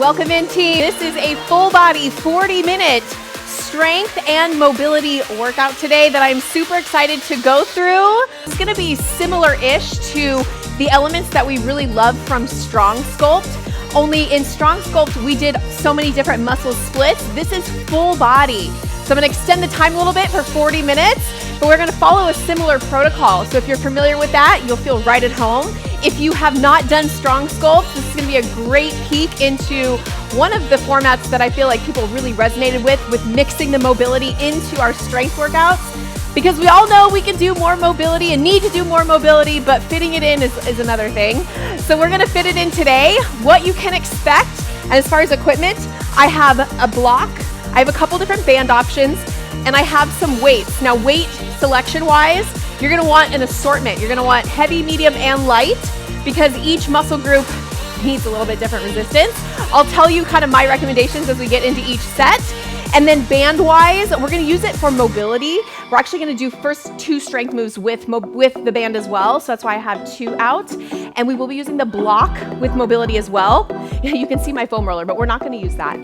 Welcome in, team. This is a full body 40-minute strength and mobility workout today that I'm super excited to go through. It's going to be similar-ish to the elements that we really love from Strong Sculpt. Only in Strong Sculpt, we did so many different muscle splits. This is full body. So I'm going to extend the time a little bit for 40 minutes, but we're going to follow a similar protocol. So if you're familiar with that, you'll feel right at home. If you have not done Strong Sculpt, this is going to be a great peek into one of the formats that I feel like people really resonated with mixing the mobility into our strength workouts. Because we all know we can do more mobility and need to do more mobility, but fitting it in is another thing. So we're going to fit it in today. What you can expect, and as far as equipment, I have a block. I have a couple different band options, and I have some weights. Now, weight selection-wise, you're gonna want an assortment. You're gonna want heavy, medium, and light, because each muscle group needs a little bit different resistance. I'll tell you kind of my recommendations as we get into each set. And then band-wise, we're gonna use it for mobility. We're actually gonna do first 2 strength moves with the band as well, so that's why I have 2 out. And we will be using the block with mobility as well. You can see my foam roller, but we're not gonna use that.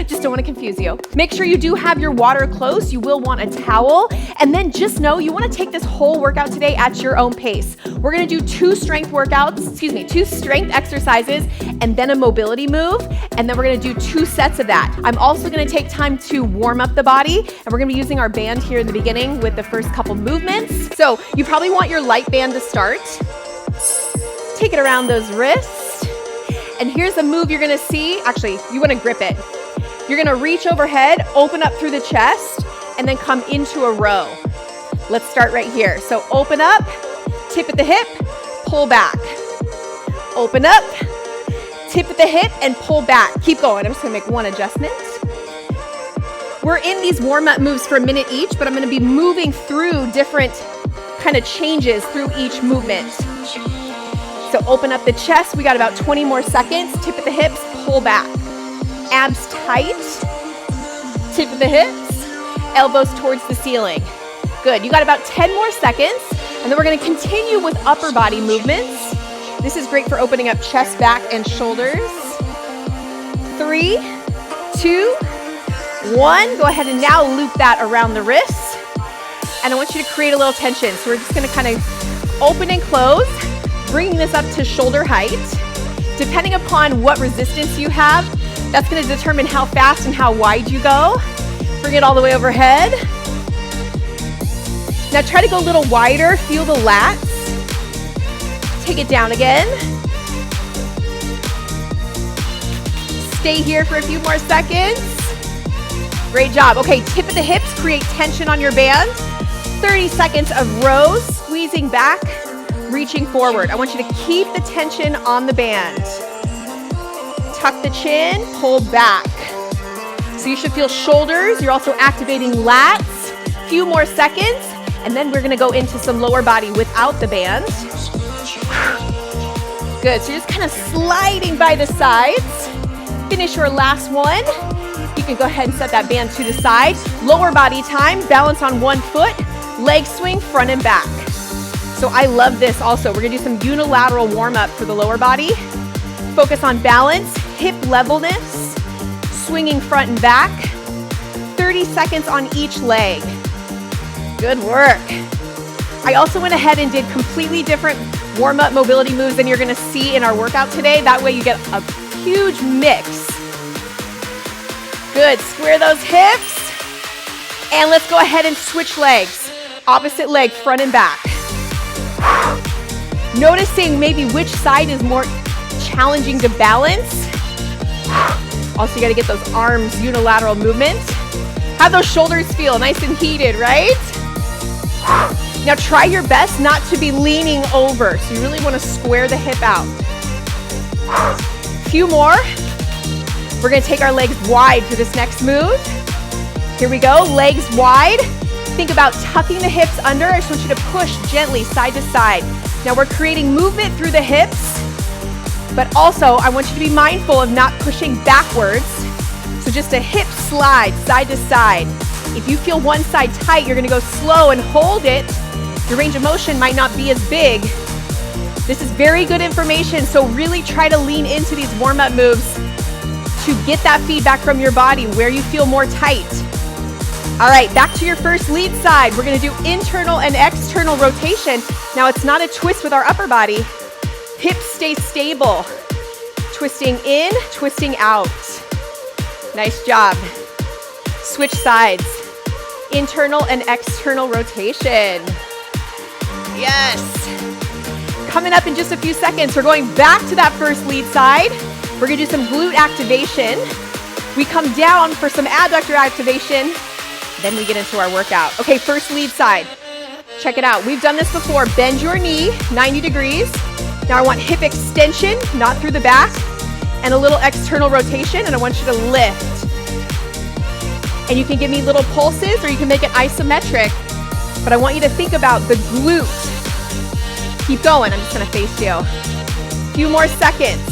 Just don't want to confuse you. Make sure you do have your water close. You will want a towel. And then just know you want to take this whole workout today at your own pace. We're going to do 2 strength exercises, and then a mobility move. And then we're going to do 2 sets of that. I'm also going to take time to warm up the body. And we're going to be using our band here in the beginning with the first couple movements. So you probably want your light band to start. Take it around those wrists. And here's a move you're gonna see. Actually, you wanna grip it. You're gonna reach overhead, open up through the chest, and then come into a row. Let's start right here. So open up, tip at the hip, pull back. Open up, tip at the hip, and pull back. Keep going. I'm just gonna make one adjustment. We're in these warm-up moves for a minute each, but I'm gonna be moving through different kind of changes through each movement. So open up the chest, we got about 20 more seconds. Tip at the hips, pull back. Abs tight, tip of the hips, elbows towards the ceiling. Good, you got about 10 more seconds, and then we're gonna continue with upper body movements. This is great for opening up chest, back, and shoulders. 3, 2, 1. Go ahead and now loop that around the wrists. And I want you to create a little tension. So we're just gonna kind of open and close, bringing this up to shoulder height. Depending upon what resistance you have, that's going to determine how fast and how wide you go. Bring it all the way overhead. Now try to go a little wider, feel the lats. Take it down again. Stay here for a few more seconds. Great job. Okay, tip of the hips, create tension on your band. 30 seconds of rows, squeezing back, reaching forward. I want you to keep the tension on the band. Tuck the chin, pull back. So you should feel shoulders. You're also activating lats. Few more seconds, and then we're gonna go into some lower body without the band. Good, so you're just kind of sliding by the sides. Finish your last one. You can go ahead and set that band to the side. Lower body time, balance on one foot, leg swing, front and back. So I love this also. We're gonna do some unilateral warm up for the lower body. Focus on balance, hip levelness, swinging front and back. 30 seconds on each leg. Good work. I also went ahead and did completely different warm up mobility moves than you're gonna see in our workout today. That way you get a huge mix. Good, square those hips. And let's go ahead and switch legs. Opposite leg, front and back. Noticing maybe which side is more challenging to balance. Also, you gotta get those arms unilateral movements. How those shoulders feel, nice and heated, right? Now try your best not to be leaning over. So you really wanna square the hip out. Few more. We're gonna take our legs wide for this next move. Here we go, legs wide. Think about tucking the hips under. I just want you to push gently side to side. Now we're creating movement through the hips, but also I want you to be mindful of not pushing backwards. So just a hip slide side to side. If you feel one side tight, you're gonna go slow and hold it. Your range of motion might not be as big. This is very good information, so really try to lean into these warm-up moves to get that feedback from your body where you feel more tight. All right, back to your first lead side. We're gonna do internal and external rotation. Now it's not a twist with our upper body. Hips stay stable. Twisting in, twisting out. Nice job. Switch sides. Internal and external rotation. Yes. Coming up in just a few seconds, we're going back to that first lead side. We're gonna do some glute activation. We come down for some adductor activation. Then we get into our workout. Okay, first lead side. Check it out. We've done this before. Bend your knee 90 degrees. Now I want hip extension, not through the back, and a little external rotation, and I want you to lift. And you can give me little pulses or you can make it isometric, but I want you to think about the glute. Keep going. I'm just gonna face you. A few more seconds.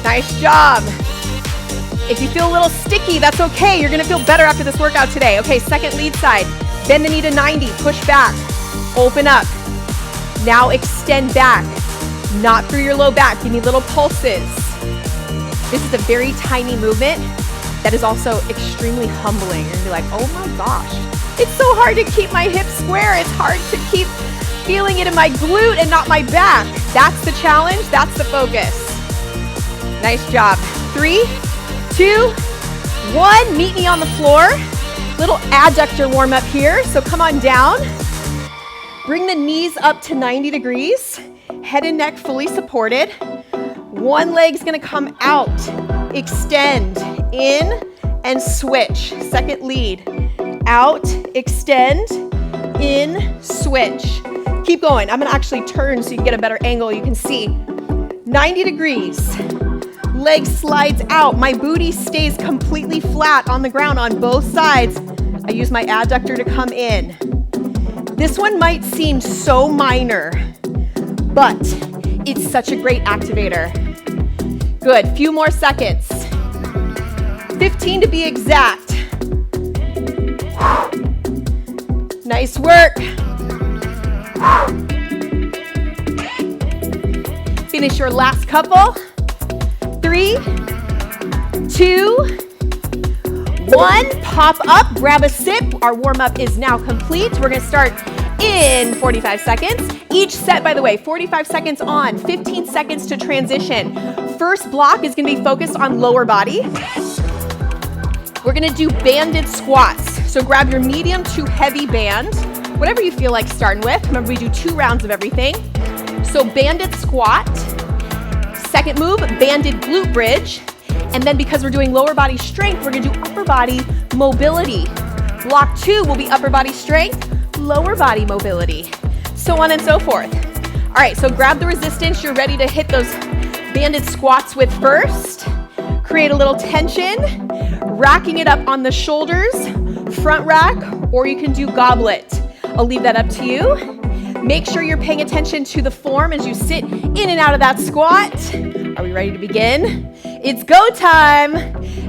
Nice job. If you feel a little sticky, that's okay. You're gonna feel better after this workout today. Okay, second lead side. Bend the knee to 90, push back, open up. Now extend back, not through your low back. Give me little pulses. This is a very tiny movement that is also extremely humbling. You're gonna be like, oh my gosh, it's so hard to keep my hips square. It's hard to keep feeling it in my glute and not my back. That's the challenge, that's the focus. Nice job. 3, 2, 1, meet me on the floor. Little adductor warm up here, so come on down. Bring the knees up to 90 degrees, head and neck fully supported. One leg's gonna come out, extend, in, and switch. Second lead, out, extend, in, switch. Keep going. I'm gonna actually turn so you can get a better angle. You can see 90 degrees. Leg slides out. My booty stays completely flat on the ground on both sides. I use my adductor to come in. This one might seem so minor, but it's such a great activator. Good, few more seconds. 15 to be exact. Nice work. Finish your last couple. 3, 2, 1, pop up, grab a sip. Our warm-up is now complete. We're gonna start in 45 seconds. Each set, by the way, 45 seconds on, 15 seconds to transition. First block is gonna be focused on lower body. We're gonna do banded squats. So grab your medium to heavy band, whatever you feel like starting with. Remember, we do 2 rounds of everything. So banded squat. Second move, banded glute bridge. And then because we're doing lower body strength, we're gonna do upper body mobility. Block 2 will be upper body strength, lower body mobility, so on and so forth. All right, so grab the resistance you're ready to hit those banded squats with first. Create a little tension, racking it up on the shoulders, front rack, or you can do goblet. I'll leave that up to you. Make sure you're paying attention to the form as you sit in and out of that squat. Are we ready to begin? It's go time.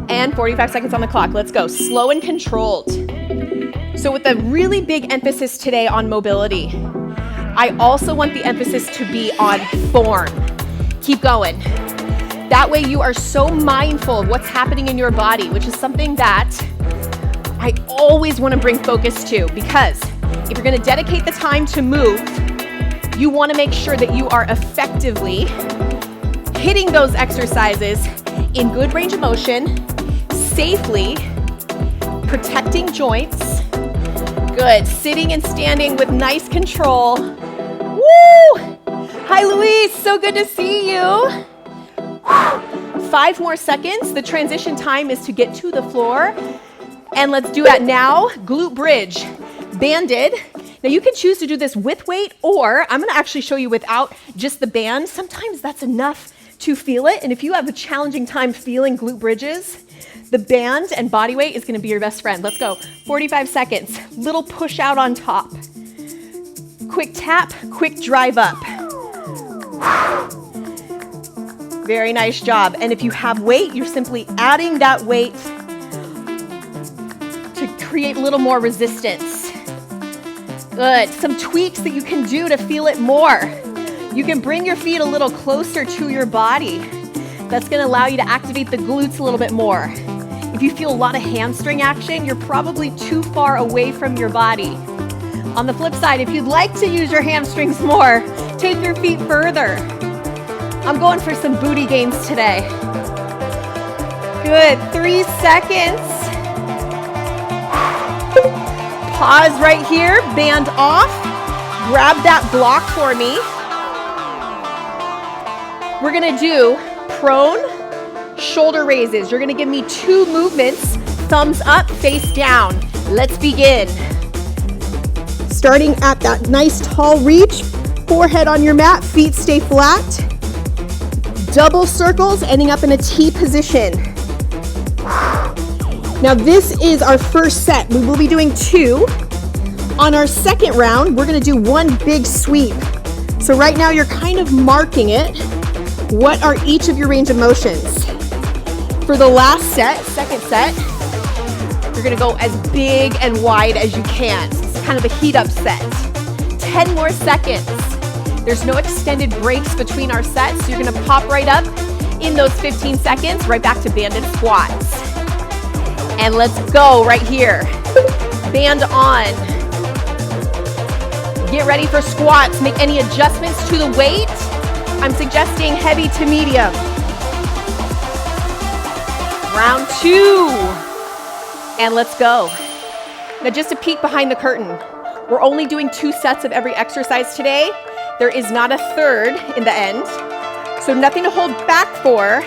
And 45 seconds on the clock. Let's go. Slow and controlled. So with a really big emphasis today on mobility, I also want the emphasis to be on form. Keep going. That way you are so mindful of what's happening in your body, which is something that I always want to bring focus to, because if you're going to dedicate the time to move, you want to make sure that you are effectively hitting those exercises in good range of motion, safely, protecting joints. Good. Sitting and standing with nice control. Woo! Hi, Luis. So good to see you. 5 more seconds. The transition time is to get to the floor. And let's do that now. Glute bridge. Banded. Now you can choose to do this with weight, or I'm gonna actually show you without just the band. Sometimes that's enough to feel it. And if you have a challenging time feeling glute bridges, the band and body weight is gonna be your best friend. Let's go. 45 seconds. Little push out on top. Quick tap, quick drive up. Very nice job. And if you have weight, you're simply adding that weight to create a little more resistance. Good. Some tweaks that you can do to feel it more. You can bring your feet a little closer to your body. That's gonna allow you to activate the glutes a little bit more. If you feel a lot of hamstring action, you're probably too far away from your body. On the flip side, if you'd like to use your hamstrings more, take your feet further. I'm going for some booty gains today. Good, 3 seconds. Pause right here, band off. Grab that block for me. We're gonna do prone shoulder raises. You're gonna give me 2 movements, thumbs up, face down. Let's begin. Starting at that nice tall reach, forehead on your mat, feet stay flat. Double circles, ending up in a T position. Now this is our first set. We will be doing 2. On our second round, we're gonna do 1 big sweep. So right now you're kind of marking it. What are each of your range of motions? For the last set, second set, you're gonna go as big and wide as you can. So it's kind of a heat up set. 10 more seconds. There's no extended breaks between our sets, so you're gonna pop right up in those 15 seconds, right back to banded squats. And let's go right here. Band on. Get ready for squats. Make any adjustments to the weight. I'm suggesting heavy to medium. Round 2. And let's go. Now just a peek behind the curtain. We're only doing 2 sets of every exercise today. There is not a third in the end. So nothing to hold back for.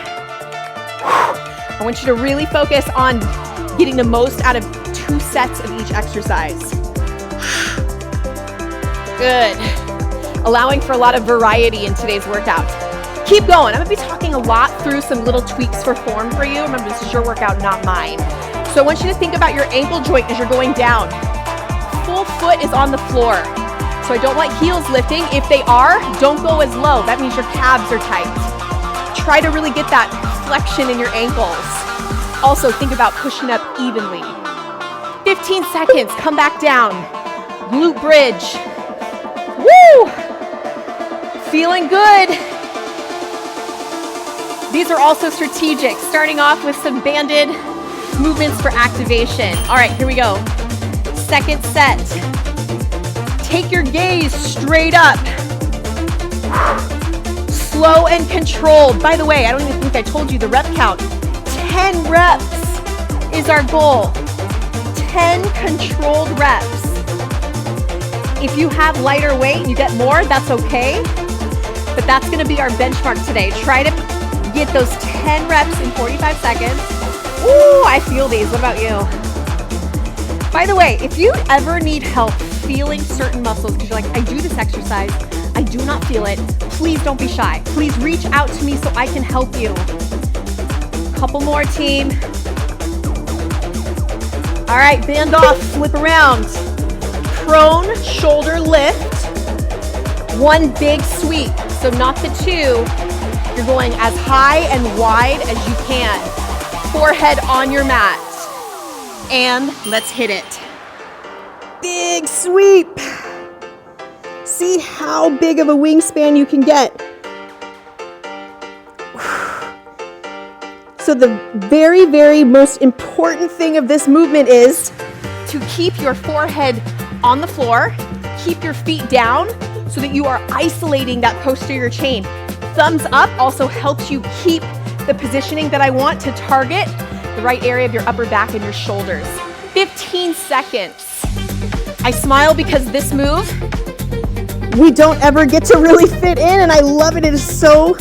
I want you to really focus on getting the most out of 2 sets of each exercise. Good. Allowing for a lot of variety in today's workout. Keep going. I'm gonna be talking a lot through some little tweaks for form for you. Remember, this is your workout, not mine. So I want you to think about your ankle joint as you're going down. Full foot is on the floor. So I don't want heels lifting. If they are, don't go as low. That means your calves are tight. Try to really get that flexion in your ankles. Also, think about pushing up evenly. 15 seconds, come back down. Glute bridge. Woo! Feeling good. These are also strategic, starting off with some banded movements for activation. All right, here we go. Second set. Take your gaze straight up. Slow and controlled. By the way, I don't even think I told you the rep count. 10 reps is our goal. 10 controlled reps. If you have lighter weight and you get more, that's okay. But that's gonna be our benchmark today. Try to get those 10 reps in 45 seconds. Ooh, I feel these. What about you? By the way, if you ever need help feeling certain muscles, because you're like, I do this exercise, I do not feel it, please don't be shy. Please reach out to me so I can help you. Couple more, team. All right, band off, flip around. Prone shoulder lift. 1 big sweep, so not the 2. You're going as high and wide as you can. Forehead on your mat. And let's hit it. Big sweep. See how big of a wingspan you can get. So the very, very most important thing of this movement is to keep your forehead on the floor, keep your feet down so that you are isolating that posterior chain. Thumbs up also helps you keep the positioning that I want to target the right area of your upper back and your shoulders. 15 seconds. I smile because this move, we don't ever get to really fit in, and I love it. It is so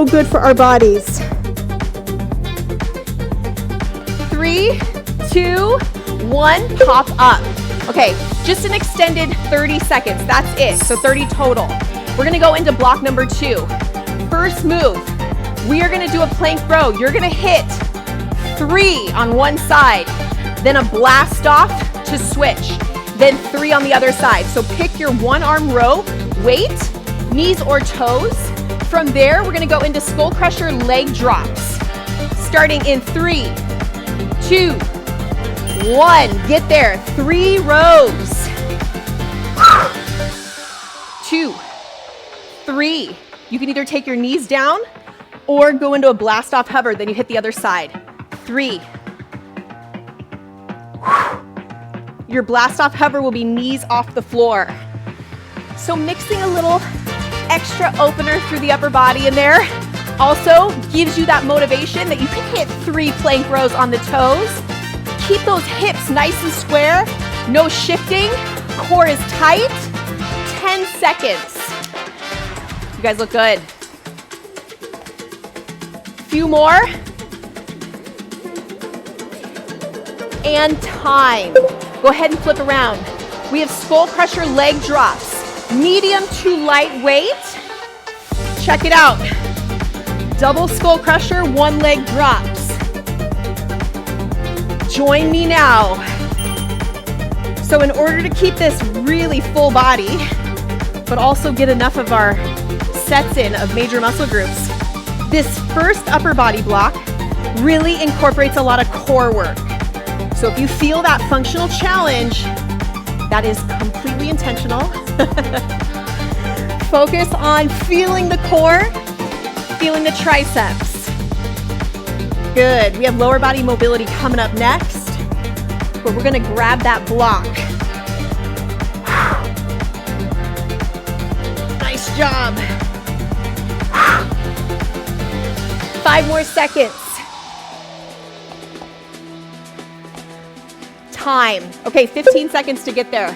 good for our bodies. 3, 2, 1, pop up. Okay, just an extended 30 seconds. That's it, so 30 total. We're gonna go into block number 2. First move, we are gonna do a plank row. You're gonna hit 3 on one side, then a blast off to switch, then 3 on the other side. So pick your 1-arm row, weight, knees or toes. From there, we're gonna go into skull crusher leg drops. Starting in 3, 2, 1, get there, 3 rows. 2, 3. You can either take your knees down or go into a blast off hover, then you hit the other side. 3. Your blast off hover will be knees off the floor. So mixing a little extra opener through the upper body in there also gives you that motivation that you can hit 3 plank rows on the toes. Keep those hips nice and square, no shifting, core is tight. 10 seconds. You guys look good. Few more. And time. Go ahead and flip around. We have skull crusher leg drops, medium to light weight. Check it out. Double skull crusher, 1 leg drops. Join me now. So in order to keep this really full body, but also get enough of our sets in of major muscle groups, this first upper body block really incorporates a lot of core work. So if you feel that functional challenge, that is completely intentional. Focus on feeling the core, feeling the triceps. Good. We have lower body mobility coming up next, but we're going to grab that block. Nice job. 5 more seconds. Time. Okay, 15 seconds to get there.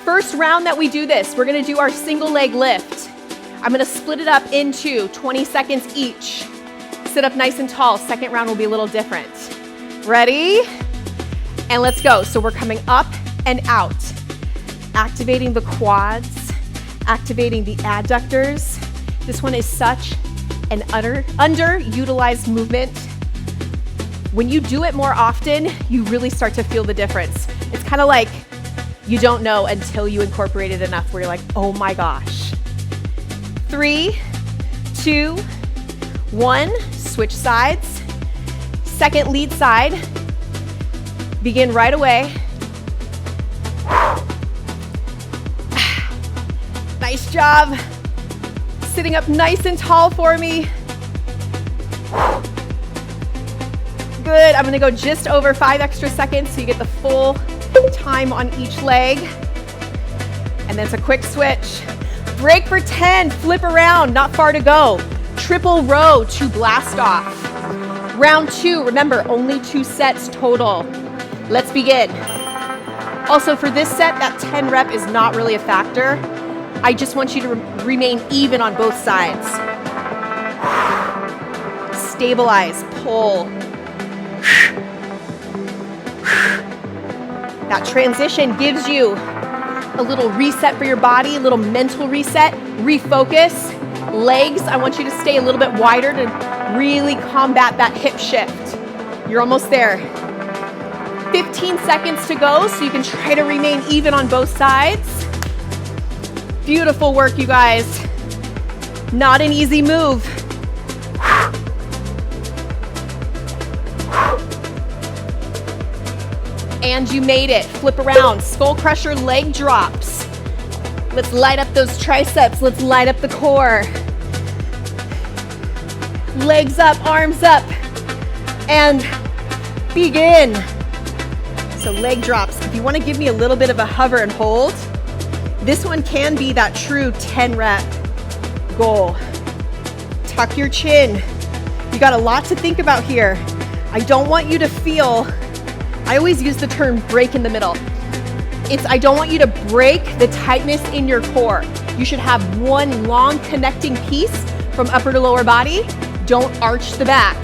First round that we do this, we're going to do our single leg lift. I'm going to split it up into 20 seconds each. Sit up nice and tall. Second round will be a little different. Ready? And let's go. So we're coming up and out. Activating the quads, activating the adductors. This one is such an underutilized movement. When you do it more often, you really start to feel the difference. It's kind of like you don't know until you incorporate it enough where you're like, oh my gosh. 3, 2, 1, switch sides. Second lead side. Begin right away. Nice job. Sitting up nice and tall for me. Good. I'm going to go just over 5 extra seconds so you get the full time on each leg. And then it's a quick switch. Break for 10. Flip around. Not far to go. Triple row to blast off. Round 2. Remember, only 2 sets total. Let's begin. Also, for this set, that 10 rep is not really a factor. I just want you to remain even on both sides. Stabilize, pull. That transition gives you a little reset for your body, a little mental reset, refocus. Legs, I want you to stay a little bit wider to really combat that hip shift. You're almost there. 15 seconds to go, so you can try to remain even on both sides. Beautiful work, you guys. Not an easy move. And you made it. Flip around. Skull crusher leg drops. Let's light up those triceps. Let's light up the core. Legs up, arms up, and begin. So leg drops. If you want to give me a little bit of a hover and hold, this one can be that true 10 rep goal. Tuck your chin. You got a lot to think about here. I don't want you to feel, I always use the term break in the middle. I don't want you to break the tightness in your core. You should have one long connecting piece from upper to lower body. Don't arch the back.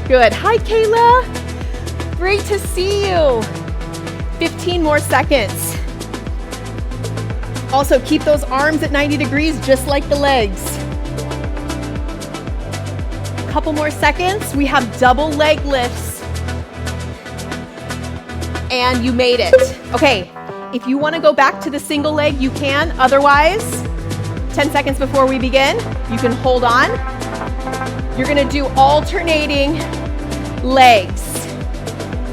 Good. Hi, Kayla. Great to see you. 15 more seconds. Also, keep those arms at 90 degrees, just like the legs. A couple more seconds. We have double leg lifts. And you made it. Okay, if you want to go back to the single leg, you can. Otherwise, 10 seconds before we begin, you can hold on. You're going to do alternating legs.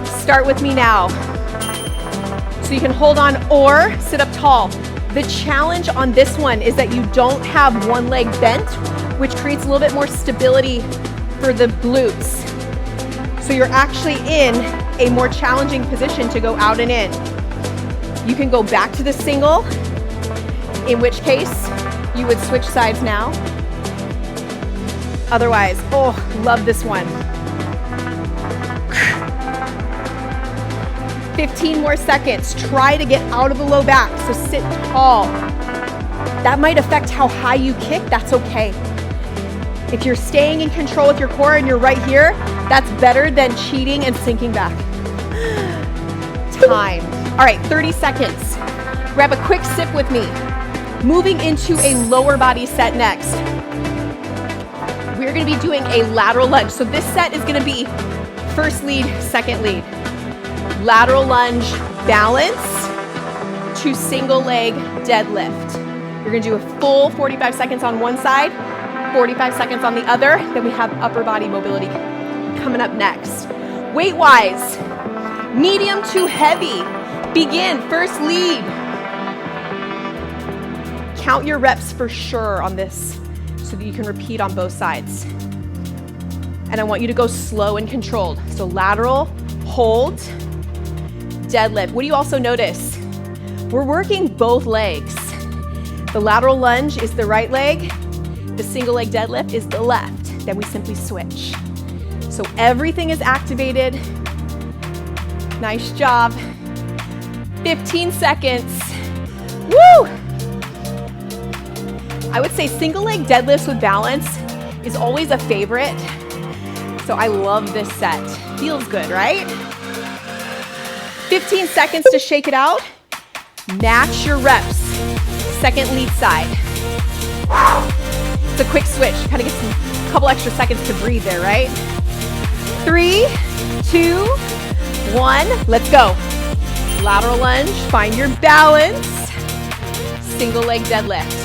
Start with me now. So you can hold on or sit up tall. The challenge on this one is that you don't have one leg bent which creates a little bit more stability for the glutes. So you're actually in a more challenging position to go out and in. You can go back to the single, in which case you would switch sides now. Otherwise, oh, love this one. 15 more seconds. Try to get out of the low back, so sit tall. That might affect how high you kick, that's okay. If you're staying in control with your core and you're right here, that's better than cheating and sinking back. Time. All right, 30 seconds. Grab a quick sip with me. Moving into a lower body set next. We're gonna be doing a lateral lunge. So this set is gonna be first lead, second lead. Lateral lunge, balance to single leg deadlift. You're gonna do a full 45 seconds on one side, 45 seconds on the other. Then we have upper body mobility coming up next. Weight-wise, medium to heavy. Begin, first lead. Count your reps for sure on this so that you can repeat on both sides. And I want you to go slow and controlled. So lateral, hold, deadlift. What do you also notice? We're working both legs. The lateral lunge is the right leg. The single leg deadlift is the left. Then we simply switch. So everything is activated. Nice job. 15 seconds. Woo! I would say single leg deadlifts with balance is always a favorite. So I love this set. Feels good, right? 15 seconds to shake it out. Match your reps. Second lead side. It's a quick switch. Kind of get a couple extra seconds to breathe there, right? 3, 2, 1, let's go. Lateral lunge, find your balance. Single leg deadlift.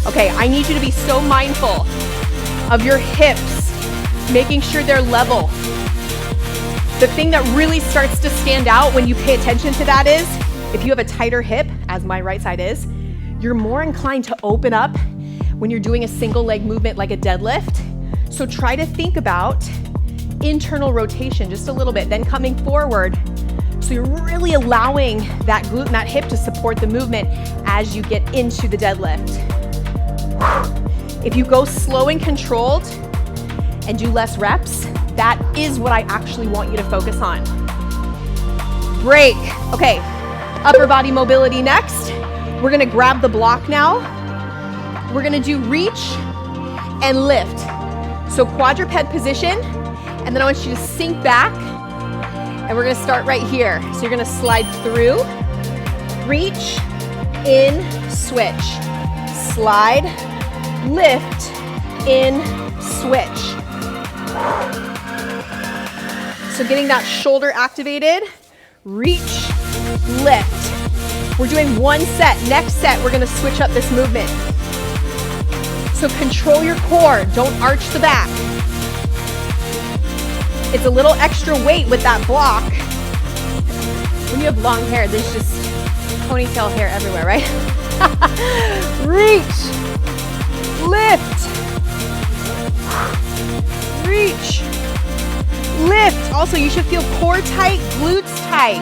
Okay, I need you to be so mindful of your hips, making sure they're level. The thing that really starts to stand out when you pay attention to that is, if you have a tighter hip, as my right side is, you're more inclined to open up when you're doing a single leg movement like a deadlift. So try to think about internal rotation just a little bit, then coming forward. So you're really allowing that glute and that hip to support the movement as you get into the deadlift. If you go slow and controlled and do less reps, that is what I actually want you to focus on. Break. Okay, upper body mobility next. We're gonna grab the block now. We're gonna do reach and lift. So quadruped position, and then I want you to sink back, and we're gonna start right here. So you're gonna slide through, reach, in, switch. Slide, lift, in, switch. So getting that shoulder activated, reach, lift. We're doing one set. Next set, we're gonna switch up this movement. So control your core, don't arch the back. It's a little extra weight with that block. When you have long hair, there's just ponytail hair everywhere, right? Reach, lift, reach, lift. Also, you should feel core tight, glutes tight.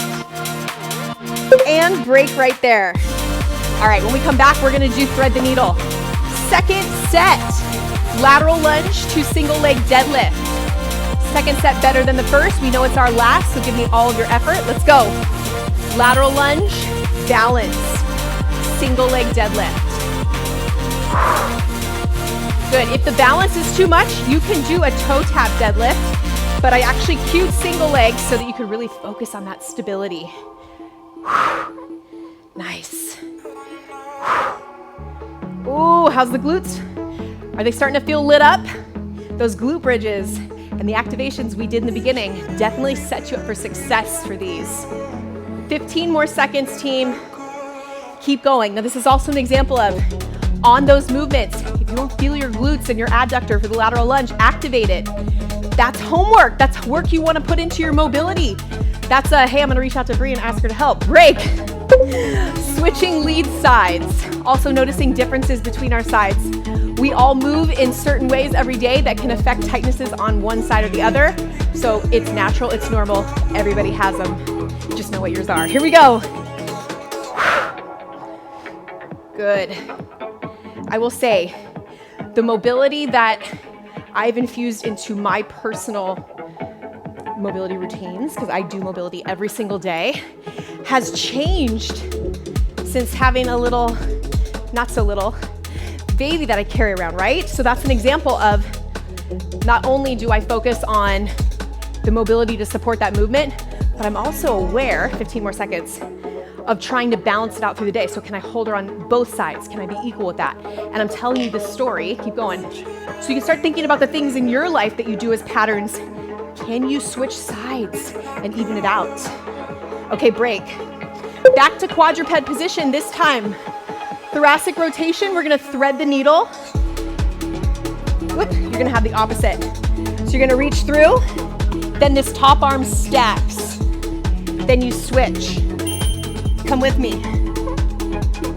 And break right there. All right, when we come back, we're gonna do thread the needle. Second set, lateral lunge to single leg deadlift. Second set better than the first. We know it's our last, so give me all of your effort. Let's go. Lateral lunge, balance, single leg deadlift. Good. If the balance is too much, you can do a toe tap deadlift, but I actually cued single leg so that you could really focus on that stability. Nice. Ooh, how's the glutes? Are they starting to feel lit up? Those glute bridges and the activations we did in the beginning definitely set you up for success for these. 15 more seconds, team. Keep going. Now, this is also an example of on those movements, if you don't feel your glutes and your adductor for the lateral lunge, activate it. That's homework. That's work you want to put into your mobility. That's hey, I'm going to reach out to Bree and ask her to help. Break. Switch Switching lead sides, also noticing differences between our sides. We all move in certain ways every day that can affect tightnesses on one side or the other. So it's natural, it's normal, everybody has them. Just know what yours are. Here we go. Good. I will say, the mobility that I've infused into my personal mobility routines, because I do mobility every single day, has changed since having a little, not so little, baby that I carry around, right? So that's an example of not only do I focus on the mobility to support that movement, but I'm also aware, 15 more seconds, of trying to balance it out through the day. So can I hold her on both sides? Can I be equal with that? And I'm telling you this story, keep going. So you can start thinking about the things in your life that you do as patterns. Can you switch sides and even it out? Okay, break. Back to quadruped position this time. Thoracic rotation, we're gonna thread the needle. Whoop, you're gonna have the opposite. So you're gonna reach through, then this top arm stacks. Then you switch. Come with me.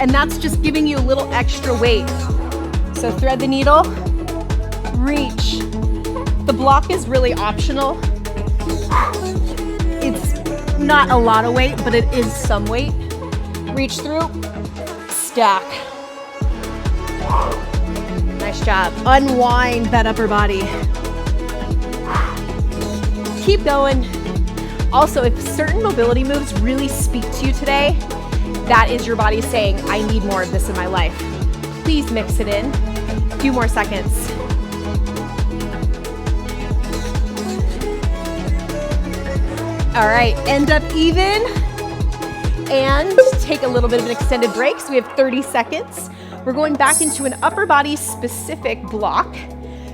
And that's just giving you a little extra weight. So thread the needle, reach. The block is really optional. It's not a lot of weight, but it is some weight. Reach through, stack. Nice job. Unwind that upper body. Keep going. Also, if certain mobility moves really speak to you today, that is your body saying, I need more of this in my life. Please mix it in. A few more seconds. All right, end up even and take a little bit of an extended break. So we have 30 seconds. We're going back into an upper body specific block.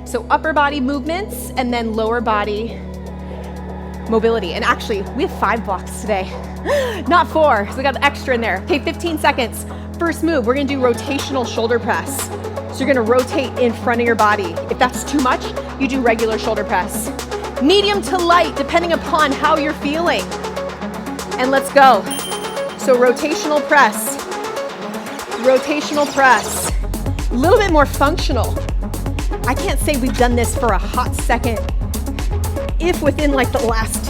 So upper body movements and then lower body mobility. And actually, we have 5 blocks today, not 4, so we got an extra in there. Okay, 15 seconds. First move, we're gonna do rotational shoulder press. So you're gonna rotate in front of your body. If that's too much, you do regular shoulder press. Medium to light, depending upon how you're feeling. And let's go. So rotational press. Rotational press. A little bit more functional. I can't say we've done this for a hot second, if within like the last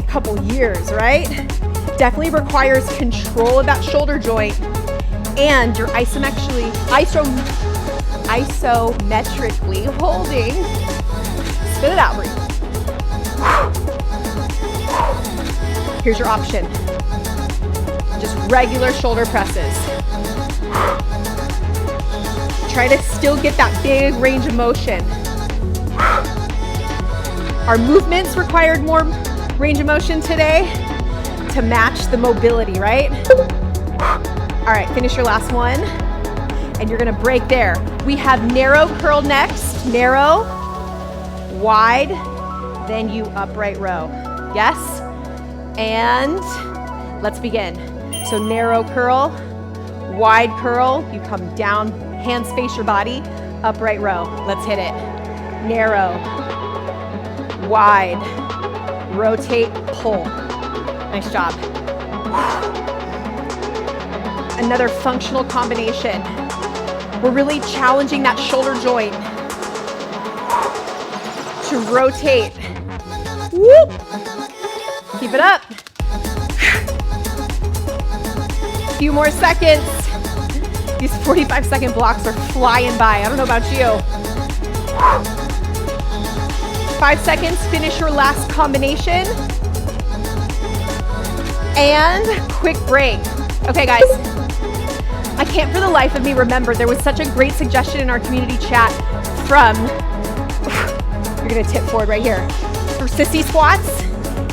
couple years, right? Definitely requires control of that shoulder joint and you're isometrically holding. Spit it out, Bree. Here's your option. Just regular shoulder presses. Try to still get that big range of motion. Our movements required more range of motion today to match the mobility, right? All right, finish your last one. And you're gonna break there. We have narrow curl next. Narrow, wide, then you upright row. Yes? And let's begin. So narrow curl, wide curl, you come down, hands face your body, upright row. Let's hit it. Narrow, wide, rotate, pull. Nice job. Another functional combination. We're really challenging that shoulder joint to rotate. Whoop. Keep it up. A few more seconds. These 45-second blocks are flying by. I don't know about you. 5 seconds, finish your last combination. And quick break. Okay, guys. I can't for the life of me remember, there was such a great suggestion in our community chat from, you're gonna tip forward right here, for sissy squats.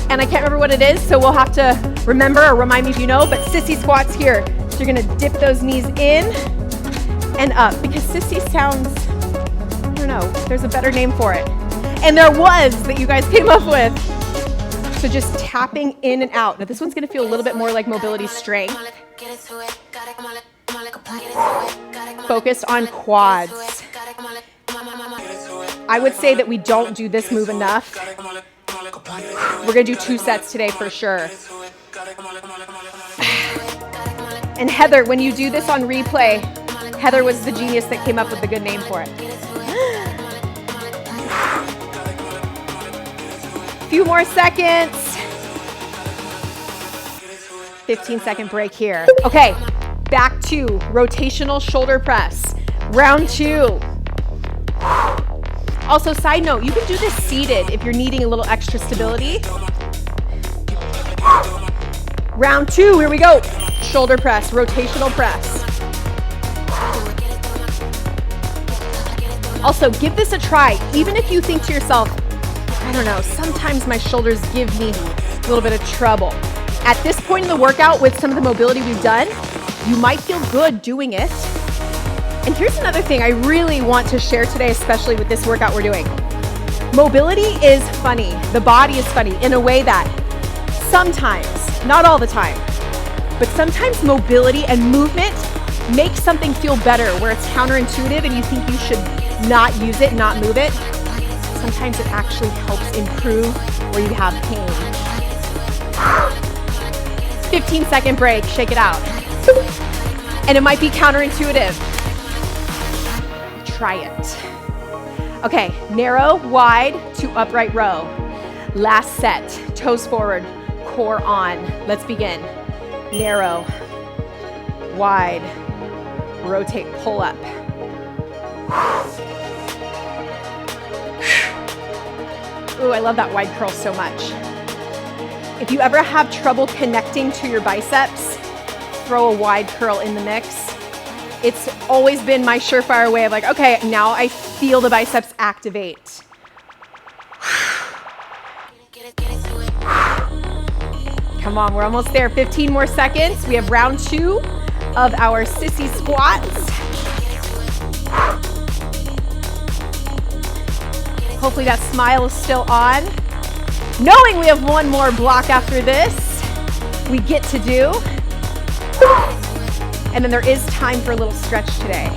And I can't remember what it is, so we'll have to remember or remind me if you know, but sissy squats here. So you're gonna dip those knees in and up, because sissy sounds, I don't know, there's a better name for it. And there was, that you guys came up with. So just tapping in and out. Now this one's gonna feel a little bit more like mobility strength. Focused on quads. I would say that we don't do this move enough. We're gonna do 2 sets today for sure. And Heather, when you do this on replay, Heather was the genius that came up with the good name for it. Few more seconds. 15-second break here. Okay, back to rotational shoulder press. Round 2. Also, side note, you can do this seated if you're needing a little extra stability. Round 2, here we go. Shoulder press, rotational press. Also, give this a try. Even if you think to yourself, I don't know, sometimes my shoulders give me a little bit of trouble. At this point in the workout, with some of the mobility we've done, you might feel good doing it. And here's another thing I really want to share today, especially with this workout we're doing. Mobility is funny. The body is funny in a way that sometimes, not all the time, but sometimes mobility and movement makes something feel better where it's counterintuitive and you think you should not use it, not move it. Sometimes it actually helps improve where you have pain. 15-second break, shake it out. And it might be counterintuitive. Try it. Okay, narrow, wide to upright row. Last set, toes forward, core on. Let's begin. Narrow, wide, rotate, pull up. Ooh, I love that wide curl so much. If you ever have trouble connecting to your biceps, throw a wide curl in the mix. It's always been my surefire way of like, okay, now I feel the biceps activate. Come on, we're almost there. 15 more seconds. We have round 2 of our sissy squats. Hopefully that smile is still on. Knowing we have one more block after this, we get to do. And then there is time for a little stretch today.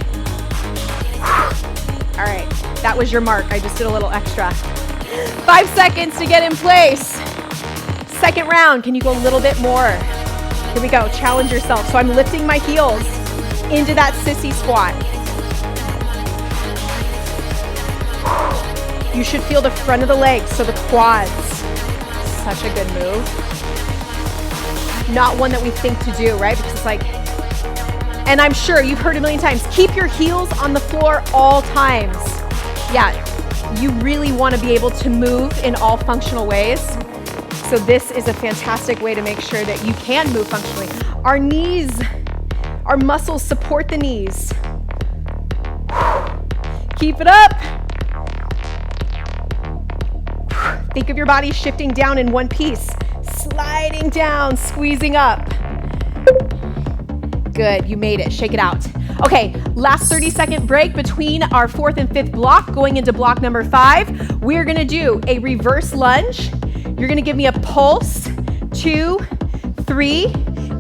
All right, that was your mark. I just did a little extra. 5 seconds to get in place. Second round, can you go a little bit more? Here we go, challenge yourself. So I'm lifting my heels into that sissy squat. You should feel the front of the legs, so the quads. Such a good move. Not one that we think to do, right? Because it's like, and I'm sure you've heard a million times, keep your heels on the floor all times. Yeah, you really want to be able to move in all functional ways. So this is a fantastic way to make sure that you can move functionally. Our knees, our muscles support the knees. Keep it up. Think of your body shifting down in one piece, sliding down, squeezing up. Good, you made it, shake it out. Okay, last 30-second break between our 4th and 5th block, going into block number 5. We're gonna do a reverse lunge. You're gonna give me a pulse, 2, 3,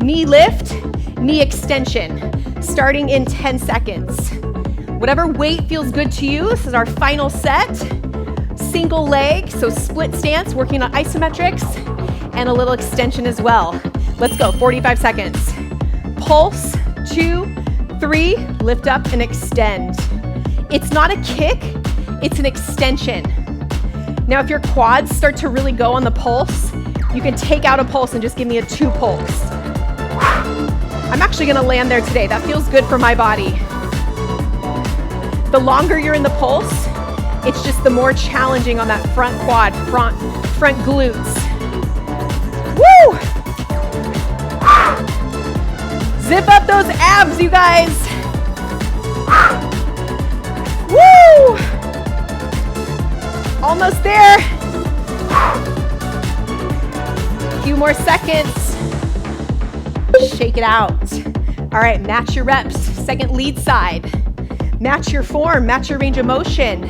knee lift, knee extension, starting in 10 seconds. Whatever weight feels good to you, this is our final set. Single leg, so split stance, working on isometrics, and a little extension as well. Let's go, 45 seconds. Pulse, 2, 3, lift up and extend. It's not a kick, it's an extension. Now, if your quads start to really go on the pulse, you can take out a pulse and just give me a 2 pulse. I'm actually gonna land there today. That feels good for my body. The longer you're in the pulse, it's just the more challenging on that front quad, front glutes. Woo! Zip up those abs, you guys. Woo! Almost there. A few more seconds. Shake it out. All right, match your reps. Second lead side. Match your form, match your range of motion.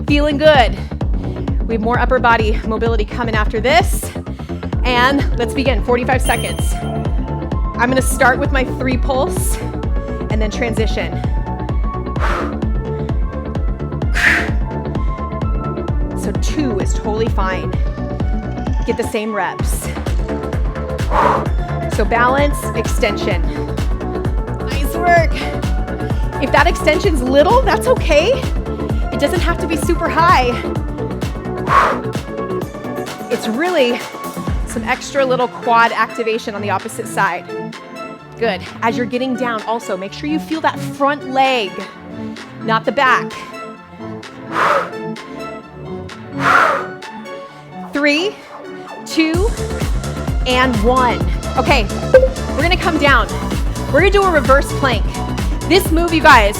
Feeling good. We have more upper body mobility coming after this. And let's begin, 45 seconds. I'm gonna start with my 3 pulse and then transition. So 2 is totally fine. Get the same reps. So balance, extension. Nice work. If that extension's little, that's okay. It doesn't have to be super high. It's really some extra little quad activation on the opposite side. Good. As you're getting down, also make sure you feel that front leg, not the back. 3, 2, and 1. Okay, we're gonna come down. We're gonna do a reverse plank. This move, you guys,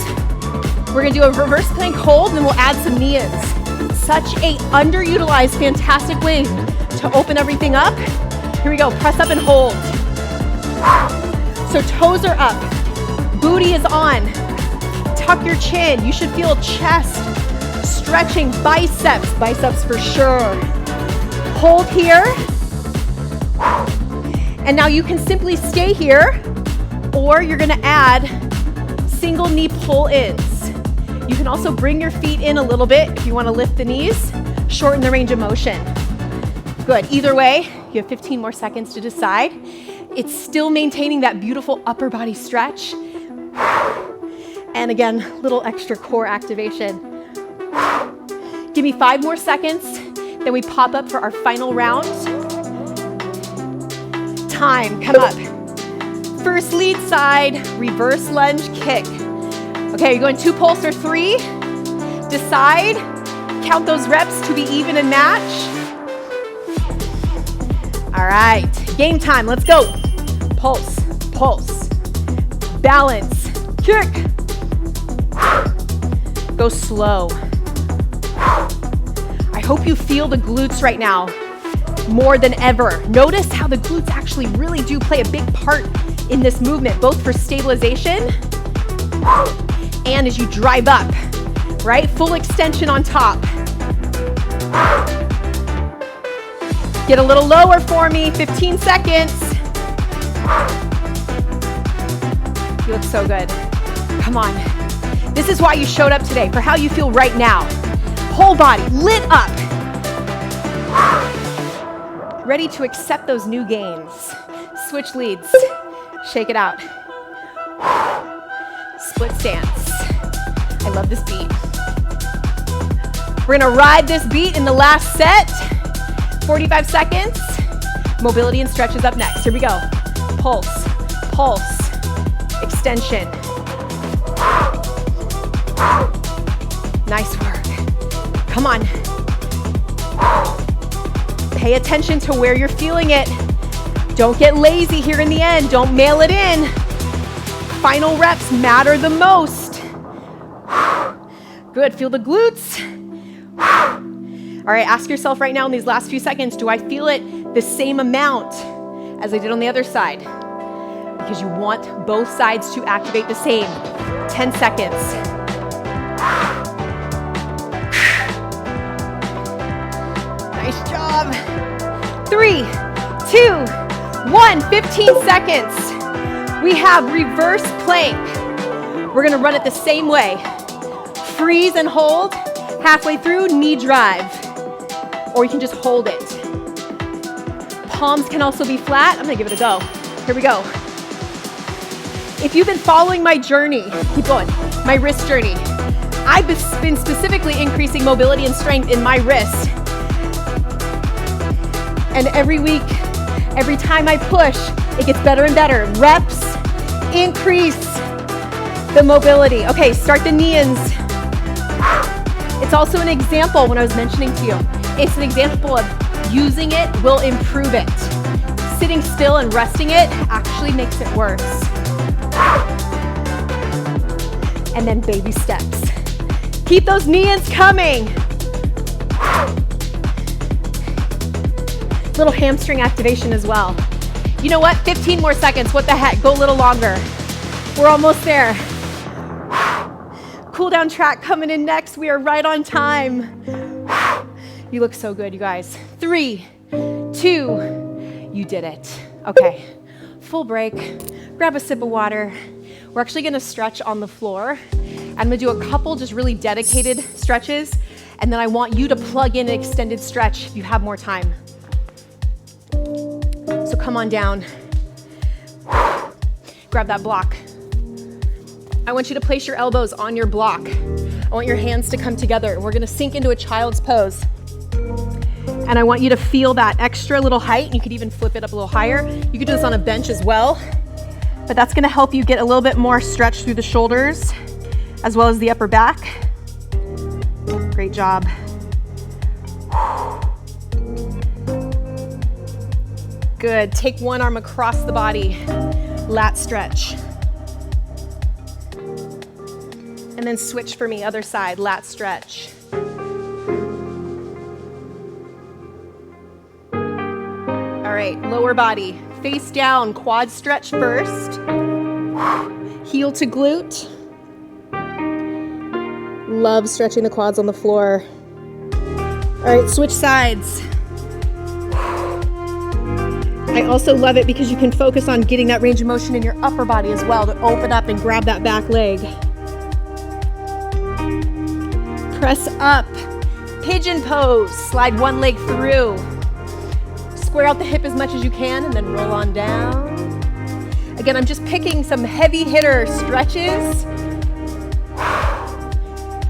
we're gonna do a reverse plank hold, and then we'll add some knee-ins. Such a underutilized, fantastic way to open everything up. Here we go, press up and hold. So toes are up, booty is on. Tuck your chin. You should feel chest stretching, biceps for sure. Hold here. And now you can simply stay here, or you're gonna add single knee pull-ins. You can also bring your feet in a little bit if you wanna lift the knees, shorten the range of motion. Good, either way, you have 15 more seconds to decide. It's still maintaining that beautiful upper body stretch. And again, little extra core activation. Give me 5 more seconds, then we pop up for our final round. Time, come up. First lead side, reverse lunge kick. Okay, you're going 2 pulse or 3. Decide, count those reps to be even and match. All right, game time, let's go. Pulse, pulse, balance, kick. Go slow. I hope you feel the glutes right now more than ever. Notice how the glutes actually really do play a big part in this movement, both for stabilization and as you drive up, right? Full extension on top. Get a little lower for me, 15 seconds. You look so good. Come on. This is why you showed up today, for how you feel right now. Whole body lit up. Ready to accept those new gains. Switch leads. Shake it out. Split stance. I love this beat. We're gonna ride this beat in the last set. 45 seconds. Mobility and stretch is up next. Here we go. Pulse, pulse, extension. Nice work. Come on. Pay attention to where you're feeling it. Don't get lazy here in the end. Don't mail it in. Final reps matter the most. Good, feel the glutes. All right, ask yourself right now in these last few seconds, do I feel it the same amount as I did on the other side? Because you want both sides to activate the same. 10 seconds. Nice job. 3, 2, 1, 15 seconds. We have reverse plank. We're gonna run it the same way. Freeze and hold. Halfway through, knee drive. Or you can just hold it. Palms can also be flat. I'm gonna give it a go. Here we go. If you've been following my journey, keep going, my wrist journey, I've been specifically increasing mobility and strength in my wrist. And every week, every time I push, it gets better and better. Reps increase the mobility. Okay, start the knee-ins. It's also an example when I was mentioning to you. It's an example of using it will improve it. Sitting still and resting it actually makes it worse. And then baby steps. Keep those knee-ins coming. Little hamstring activation as well. You know what? 15 more seconds. What the heck? Go a little longer. We're almost there. Cool down track coming in next. We are right on time. You look so good, you guys. 3, 2, you did it. Okay, full break. Grab a sip of water. We're actually gonna stretch on the floor. I'm gonna do a couple just really dedicated stretches, and then I want you to plug in an extended stretch if you have more time. So come on down. Grab that block. I want you to place your elbows on your block. I want your hands to come together. We're gonna sink into a child's pose. And I want you to feel that extra little height. You could even flip it up a little higher. You could do this on a bench as well, but that's gonna help you get a little bit more stretch through the shoulders as well as the upper back. Great job. Good, take one arm across the body, lat stretch. And then switch for me, other side, lat stretch. All right, lower body, face down, quad stretch first. Heel to glute. Love stretching the quads on the floor. All right, switch sides. I also love it because you can focus on getting that range of motion in your upper body as well to open up and grab that back leg. Press up, pigeon pose, slide one leg through. Square out the hip as much as you can and then roll on down. Again, I'm just picking some heavy hitter stretches.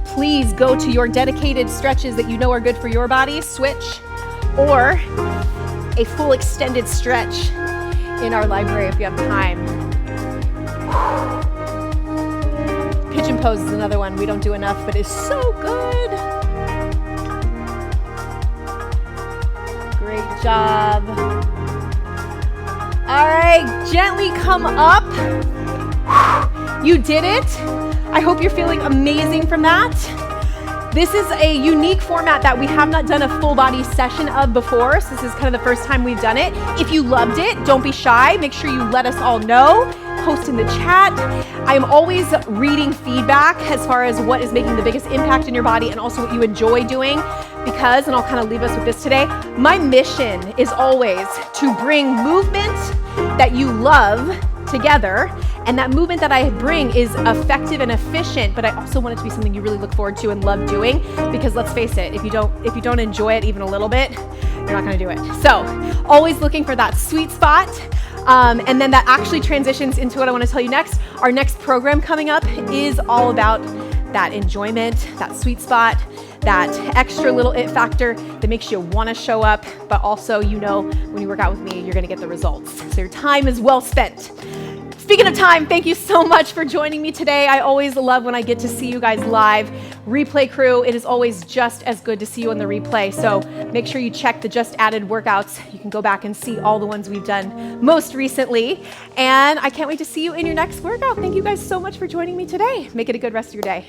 Please go to your dedicated stretches that you know are good for your body, switch, or a full extended stretch in our library if you have time. Pigeon pose is another one we don't do enough, but is so good. Great job. All right, gently come up. You did it. I hope you're feeling amazing from that. This is a unique format that we have not done a full body session of before, so this is kind of the first time we've done it. If you loved it, don't be shy. Make sure you let us all know. Post in the chat. I am always reading feedback as far as what is making the biggest impact in your body and also what you enjoy doing because, and I'll kind of leave us with this today, my mission is always to bring movement that you love together, and that movement that I bring is effective and efficient, but I also want it to be something you really look forward to and love doing, because let's face it, if you don't enjoy it even a little bit, you're not gonna do it. So always looking for that sweet spot. And then that actually transitions into what I want to tell you next. Our next program coming up is all about that enjoyment, that sweet spot, that extra little it factor that makes you want to show up, but also, you know, when you work out with me, you're going to get the results. So your time is well spent. Speaking of time, thank you so much for joining me today. I always love when I get to see you guys live. Replay crew, it is always just as good to see you on the replay. So make sure you check the just added workouts. You can go back and see all the ones we've done most recently. And I can't wait to see you in your next workout. Thank you guys so much for joining me today. Make it a good rest of your day.